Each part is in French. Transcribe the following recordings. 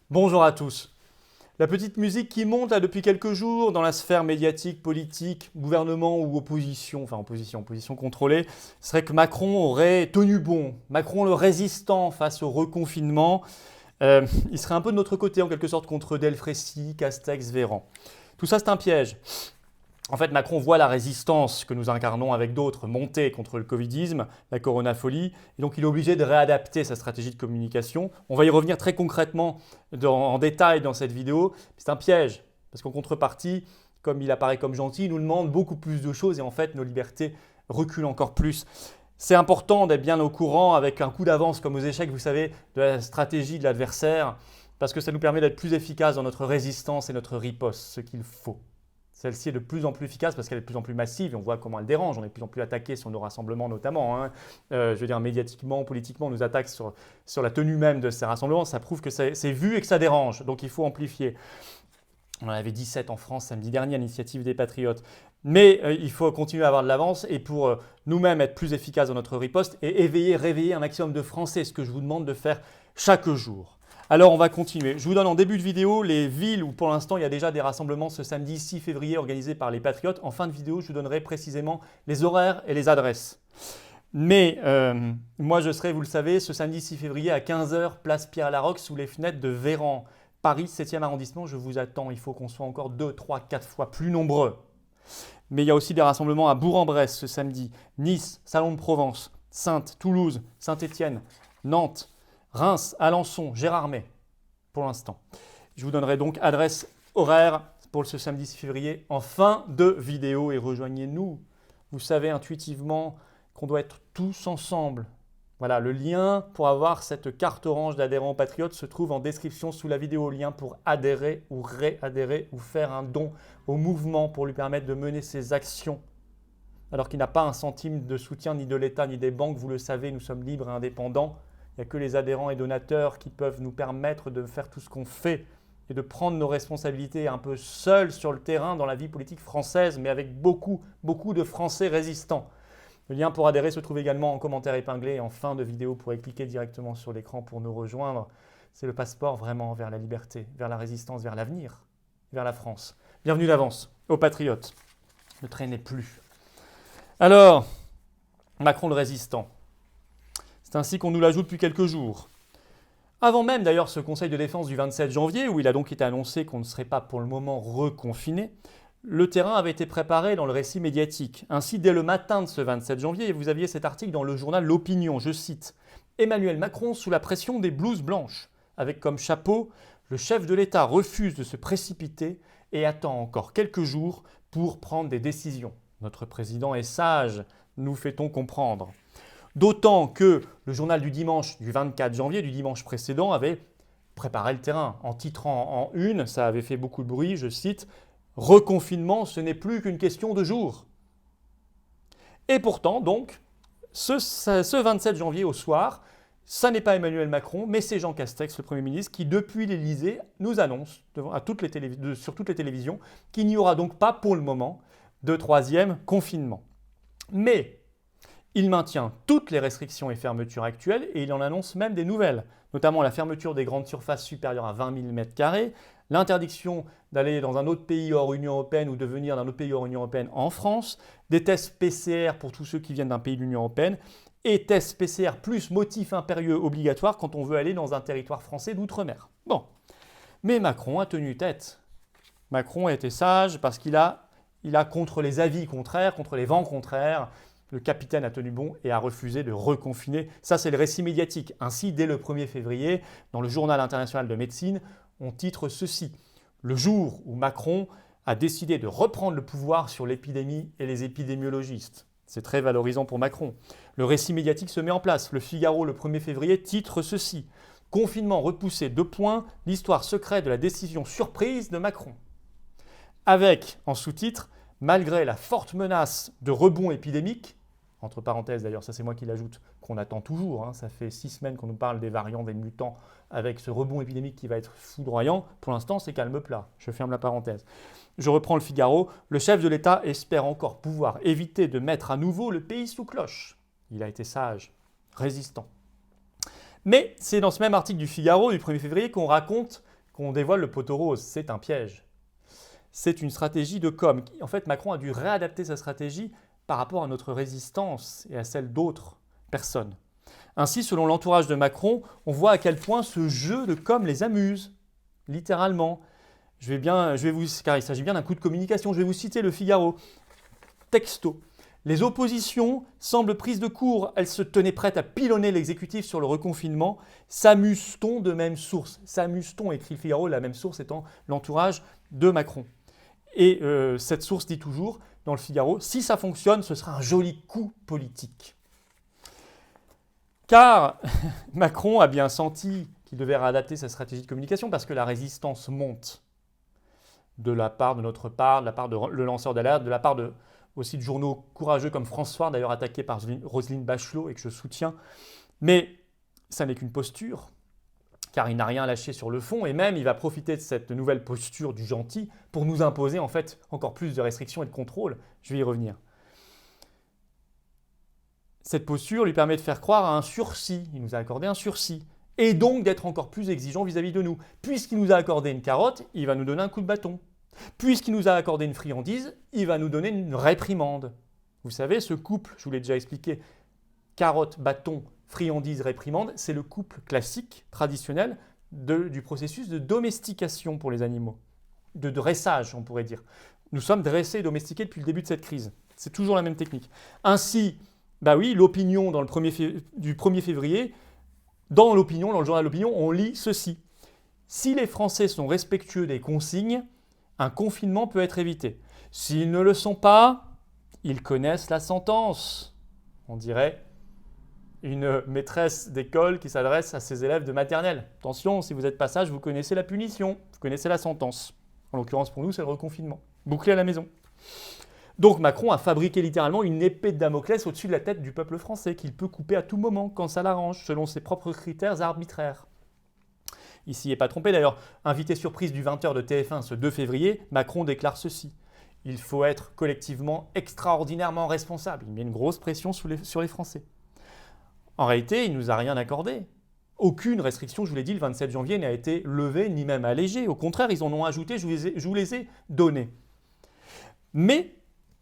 Bonjour à tous. La petite musique qui monte là depuis quelques jours dans la sphère médiatique, politique, gouvernement ou opposition, opposition contrôlée, serait que Macron aurait tenu bon. Macron le résistant face au reconfinement. Il serait un peu de notre côté en quelque sorte contre Delfrécy, Castex, Véran. Tout ça c'est un piège. En fait, Macron voit la résistance que nous incarnons avec d'autres monter contre le covidisme, la coronafolie, et donc il est obligé de réadapter sa stratégie de communication. On va y revenir très concrètement en détail dans cette vidéo. C'est un piège, parce qu'en contrepartie, comme il apparaît comme gentil, il nous demande beaucoup plus de choses et en fait nos libertés reculent encore plus. C'est important d'être bien au courant avec un coup d'avance comme aux échecs, vous savez, de la stratégie de l'adversaire, parce que ça nous permet d'être plus efficaces dans notre résistance et notre riposte, ce qu'il faut. Celle-ci est de plus en plus efficace parce qu'elle est de plus en plus massive et on voit comment elle dérange. On est de plus en plus attaqué sur nos rassemblements notamment. Je veux dire, médiatiquement, politiquement, on nous attaque sur la tenue même de ces rassemblements. Ça prouve que c'est vu et que ça dérange. Donc il faut amplifier. On en avait 17 en France samedi dernier à l'initiative des Patriotes. Mais il faut continuer à avoir de l'avance et pour nous-mêmes être plus efficaces dans notre riposte et réveiller un maximum de Français, ce que je vous demande de faire chaque jour. Alors on va continuer. Je vous donne en début de vidéo les villes où pour l'instant il y a déjà des rassemblements ce samedi 6 février organisés par les Patriotes. En fin de vidéo, je vous donnerai précisément les horaires et les adresses. Mais moi je serai, vous le savez, ce samedi 6 février à 15 h, place Pierre-Laroque, sous les fenêtres de Véran, Paris 7e arrondissement. Je vous attends, il faut qu'on soit encore 2, 3, 4 fois plus nombreux. Mais il y a aussi des rassemblements à Bourg-en-Bresse ce samedi, Nice, Salon de Provence, Saintes, Toulouse, Saint-Étienne, Nantes, Reims, Alençon, Gérardmer, pour l'instant. Je vous donnerai donc adresse horaire pour ce samedi 6 février en fin de vidéo et rejoignez-nous. Vous savez intuitivement qu'on doit être tous ensemble. Voilà, le lien pour avoir cette carte orange d'adhérent patriote se trouve en description sous la vidéo. Lien pour adhérer ou réadhérer ou faire un don au mouvement pour lui permettre de mener ses actions. Alors qu'il n'a pas un centime de soutien ni de l'État ni des banques, vous le savez, nous sommes libres et indépendants. Il n'y a que les adhérents et donateurs qui peuvent nous permettre de faire tout ce qu'on fait et de prendre nos responsabilités un peu seuls sur le terrain dans la vie politique française, mais avec beaucoup de Français résistants. Le lien pour adhérer se trouve également en commentaire épinglé et en fin de vidéo. Vous pourrez cliquer directement sur l'écran pour nous rejoindre. C'est le passeport vraiment vers la liberté, vers la résistance, vers l'avenir, vers la France. Bienvenue d'avance aux Patriotes. Ne traînez plus. Alors, Macron le résistant. C'est ainsi qu'on nous l'ajoute depuis quelques jours. Avant même d'ailleurs ce conseil de défense du 27 janvier, où il a donc été annoncé qu'on ne serait pas pour le moment reconfiné, le terrain avait été préparé dans le récit médiatique. Ainsi, dès le matin de ce 27 janvier, vous aviez cet article dans le journal L'Opinion, je cite « Emmanuel Macron sous la pression des blouses blanches », avec comme chapeau « Le chef de l'État refuse de se précipiter et attend encore quelques jours pour prendre des décisions. Notre président est sage, nous fait-on comprendre. » D'autant que le journal du dimanche, du 24 janvier, du dimanche précédent, avait préparé le terrain en titrant en une, ça avait fait beaucoup de bruit, je cite « Reconfinement, ce n'est plus qu'une question de jours ». Et pourtant, donc, ce 27 janvier au soir, ça n'est pas Emmanuel Macron, mais c'est Jean Castex, le Premier ministre, qui depuis l'Élysée nous annonce sur toutes les télévisions qu'il n'y aura donc pas pour le moment de troisième confinement. Mais il maintient toutes les restrictions et fermetures actuelles et il en annonce même des nouvelles, notamment la fermeture des grandes surfaces supérieures à 20 000 m², l'interdiction d'aller dans un autre pays hors Union européenne ou de venir d'un autre pays hors Union européenne en France, des tests PCR pour tous ceux qui viennent d'un pays de l'Union européenne et tests PCR plus motif impérieux obligatoire quand on veut aller dans un territoire français d'outre-mer. Bon, mais Macron a tenu tête. Macron a été sage parce qu'il a contre les avis contraires, contre les vents contraires, le capitaine a tenu bon et a refusé de reconfiner. Ça, c'est le récit médiatique. Ainsi, dès le 1er février, dans le Journal international de médecine, on titre ceci « Le jour où Macron a décidé de reprendre le pouvoir sur l'épidémie et les épidémiologistes ». C'est très valorisant pour Macron. Le récit médiatique se met en place. Le Figaro, le 1er février, titre ceci « Confinement repoussé, : l'histoire secrète de la décision surprise de Macron ». Avec, en sous-titre, « Malgré la forte menace de rebond épidémique », entre parenthèses d'ailleurs, ça c'est moi qui l'ajoute, qu'on attend toujours, ça fait 6 semaines qu'on nous parle des variants, des mutants, avec ce rebond épidémique qui va être foudroyant, pour l'instant c'est calme plat, je ferme la parenthèse. Je reprends le Figaro, le chef de l'État espère encore pouvoir éviter de mettre à nouveau le pays sous cloche. Il a été sage, résistant. Mais c'est dans ce même article du Figaro du 1er février qu'on raconte qu'on dévoile le poteau rose, c'est un piège. C'est une stratégie de com. En fait, Macron a dû réadapter sa stratégie par rapport à notre résistance et à celle d'autres personnes. Ainsi, selon l'entourage de Macron, on voit à quel point ce jeu de com les amuse, littéralement. Car il s'agit bien d'un coup de communication, je vais vous citer Le Figaro. Texto. Les oppositions semblent prises de court. Elles se tenaient prêtes à pilonner l'exécutif sur le reconfinement. S'amuse-t-on de même source? S'amuse-t-on, écrit Le Figaro, la même source étant l'entourage de Macron. Et cette source dit toujours, dans Le Figaro, si ça fonctionne, ce sera un joli coup politique. Car Macron a bien senti qu'il devait réadapter sa stratégie de communication parce que la résistance monte de la part de notre part, de la part de le lanceur d'alerte, de la part aussi de journaux courageux comme François, d'ailleurs attaqué par Roselyne Bachelot et que je soutiens. Mais ça n'est qu'une posture, car il n'a rien lâché sur le fond et même il va profiter de cette nouvelle posture du gentil pour nous imposer en fait encore plus de restrictions et de contrôles. Je vais y revenir. Cette posture lui permet de faire croire à un sursis. Il nous a accordé un sursis. Et donc d'être encore plus exigeant vis-à-vis de nous. Puisqu'il nous a accordé une carotte, il va nous donner un coup de bâton. Puisqu'il nous a accordé une friandise, il va nous donner une réprimande. Vous savez, ce couple, je vous l'ai déjà expliqué, carotte, bâton, friandise, réprimande, c'est le couple classique, traditionnel, du processus de domestication pour les animaux. De dressage, on pourrait dire. Nous sommes dressés et domestiqués depuis le début de cette crise. C'est toujours la même technique. Ainsi, l'opinion du 1er février, dans l'opinion, dans le journal L'Opinion, on lit ceci. Si les Français sont respectueux des consignes, un confinement peut être évité. S'ils ne le sont pas, ils connaissent la sentence. On dirait une maîtresse d'école qui s'adresse à ses élèves de maternelle. Attention, si vous n'êtes pas sage, vous connaissez la punition, vous connaissez la sentence. En l'occurrence, pour nous, c'est le reconfinement. Bouclé à la maison. Donc Macron a fabriqué littéralement une épée de Damoclès au-dessus de la tête du peuple français qu'il peut couper à tout moment quand ça l'arrange, selon ses propres critères arbitraires. Il s'y est pas trompé d'ailleurs. Invité surprise du 20h de TF1 ce 2 février, Macron déclare ceci. Il faut être collectivement extraordinairement responsable. Il met une grosse pression sur les Français. En réalité, il ne nous a rien accordé. Aucune restriction, je vous l'ai dit, le 27 janvier n'a été levée ni même allégée. Au contraire, ils en ont ajouté, je vous les ai donnés. Mais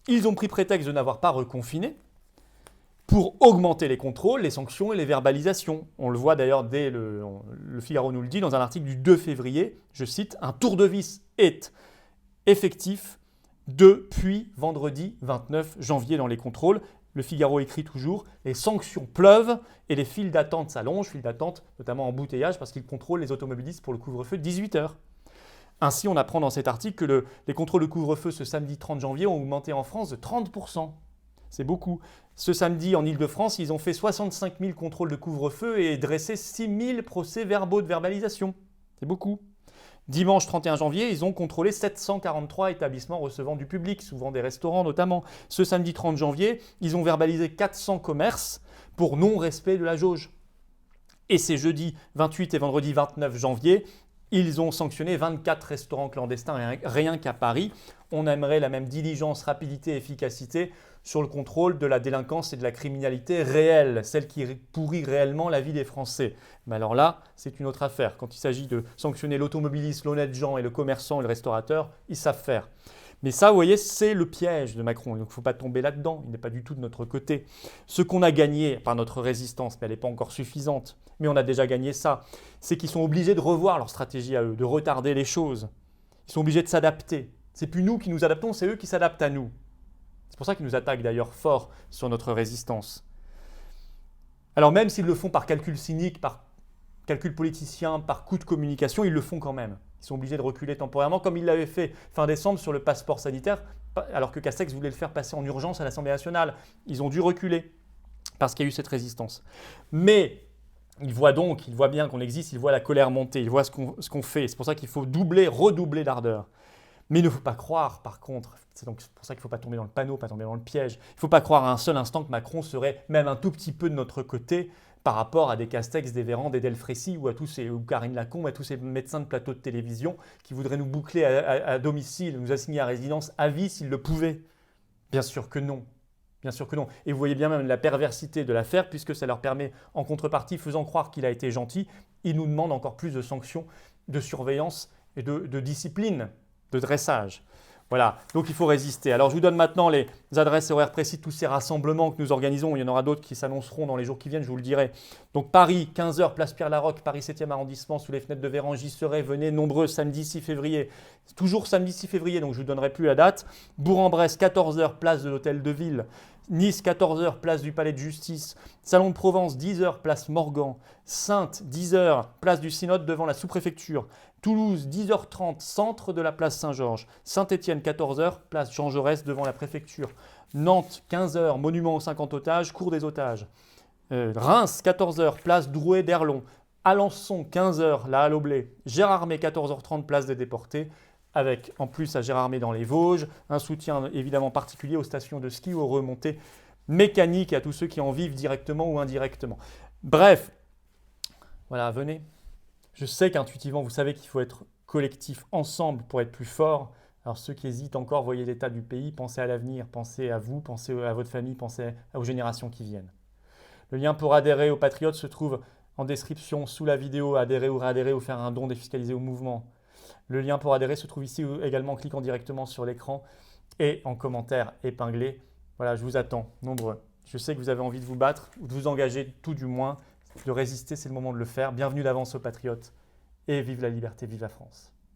ils ont pris prétexte de n'avoir pas reconfiné pour augmenter les contrôles, les sanctions et les verbalisations. On le voit d'ailleurs dès le Figaro nous le dit dans un article du 2 février, je cite, « Un tour de vis est effectif depuis vendredi 29 janvier dans les contrôles ». Le Figaro écrit toujours « Les sanctions pleuvent et les files d'attente s'allongent », files d'attente notamment embouteillage parce qu'ils contrôlent les automobilistes pour le couvre-feu de 18h. Ainsi, on apprend dans cet article que les contrôles de couvre-feu ce samedi 30 janvier ont augmenté en France de 30%. C'est beaucoup. Ce samedi, en Ile-de-France, ils ont fait 65 000 contrôles de couvre-feu et dressé 6 000 procès-verbaux de verbalisation. C'est beaucoup. Dimanche 31 janvier, ils ont contrôlé 743 établissements recevant du public, souvent des restaurants notamment. Ce samedi 30 janvier, ils ont verbalisé 400 commerces pour non-respect de la jauge. Et c'est jeudi 28 et vendredi 29 janvier, ils ont sanctionné 24 restaurants clandestins rien qu'à Paris. On aimerait la même diligence, rapidité et efficacité sur le contrôle de la délinquance et de la criminalité réelle, celle qui pourrit réellement la vie des Français. Mais alors là, c'est une autre affaire. Quand il s'agit de sanctionner l'automobiliste, l'honnête gens et le commerçant et le restaurateur, ils savent faire. Mais ça, vous voyez, c'est le piège de Macron. Donc il ne faut pas tomber là-dedans. Il n'est pas du tout de notre côté. Ce qu'on a gagné par notre résistance, mais elle n'est pas encore suffisante, mais on a déjà gagné ça, c'est qu'ils sont obligés de revoir leur stratégie à eux, de retarder les choses. Ils sont obligés de s'adapter. C'est plus nous qui nous adaptons, c'est eux qui s'adaptent à nous. C'est pour ça qu'ils nous attaquent d'ailleurs fort sur notre résistance. Alors même s'ils le font par calcul cynique, par calcul politicien, par coup de communication, ils le font quand même. Ils sont obligés de reculer temporairement, comme ils l'avaient fait fin décembre sur le passeport sanitaire, alors que Castex voulait le faire passer en urgence à l'Assemblée nationale. Ils ont dû reculer parce qu'il y a eu cette résistance. Mais ils voient bien qu'on existe, ils voient la colère monter, ils voient ce qu'on fait. C'est pour ça qu'il faut redoubler d'ardeur. Mais il ne faut pas croire, par contre, c'est donc pour ça qu'il ne faut pas tomber dans le panneau, pas tomber dans le piège. Il ne faut pas croire à un seul instant que Macron serait même un tout petit peu de notre côté par rapport à des Castex, des Véran, des Delfrécy ou Karine Lacombe, à tous ces médecins de plateau de télévision qui voudraient nous boucler à domicile, nous assigner à résidence à vie s'ils le pouvaient. Bien sûr que non. Bien sûr que non. Et vous voyez bien même la perversité de l'affaire, puisque ça leur permet, en contrepartie, faisant croire qu'il a été gentil, il nous demande encore plus de sanctions de surveillance et de discipline, de dressage. Voilà, donc il faut résister. Alors je vous donne maintenant les adresses et horaires précis de tous ces rassemblements que nous organisons. Il y en aura d'autres qui s'annonceront dans les jours qui viennent, je vous le dirai. Donc Paris, 15h, place Pierre-Laroque, Paris 7e arrondissement, sous les fenêtres de Véran, j'y serai. Venez nombreux, samedi 6 février. Toujours samedi 6 février, donc je ne vous donnerai plus la date. Bourg-en-Bresse, 14h, place de l'Hôtel de Ville. Nice, 14h, place du Palais de Justice. Salon de Provence, 10h, place Morgan. Saintes, 10h, place du Synode devant la sous-préfecture. Toulouse, 10h30, centre de la place Saint-Georges. Saint-Étienne, 14h, place Jean Jaurès devant la préfecture. Nantes, 15h, monument aux 50 otages, cour des otages. Reims, 14h, place Drouet d'Erlon. Alençon, 15h, la Halle au Blé. Gérardmer, 14h30, place des déportés. Avec en plus à Gérardmer dans les Vosges, un soutien évidemment particulier aux stations de ski ou aux remontées mécaniques et à tous ceux qui en vivent directement ou indirectement. Bref, voilà, venez. Je sais qu'intuitivement, vous savez qu'il faut être collectif ensemble pour être plus fort. Alors ceux qui hésitent encore, voyez l'état du pays, pensez à l'avenir, pensez à vous, pensez à votre famille, pensez aux générations qui viennent. Le lien pour adhérer aux Patriotes se trouve en description sous la vidéo, adhérer ou réadhérer ou faire un don défiscalisé au mouvement. Le lien pour adhérer se trouve ici également en cliquant directement sur l'écran et en commentaire épinglé. Voilà, je vous attends, nombreux. Je sais que vous avez envie de vous battre, ou de vous engager, tout du moins, de résister, c'est le moment de le faire. Bienvenue d'avance aux Patriotes et vive la liberté, vive la France.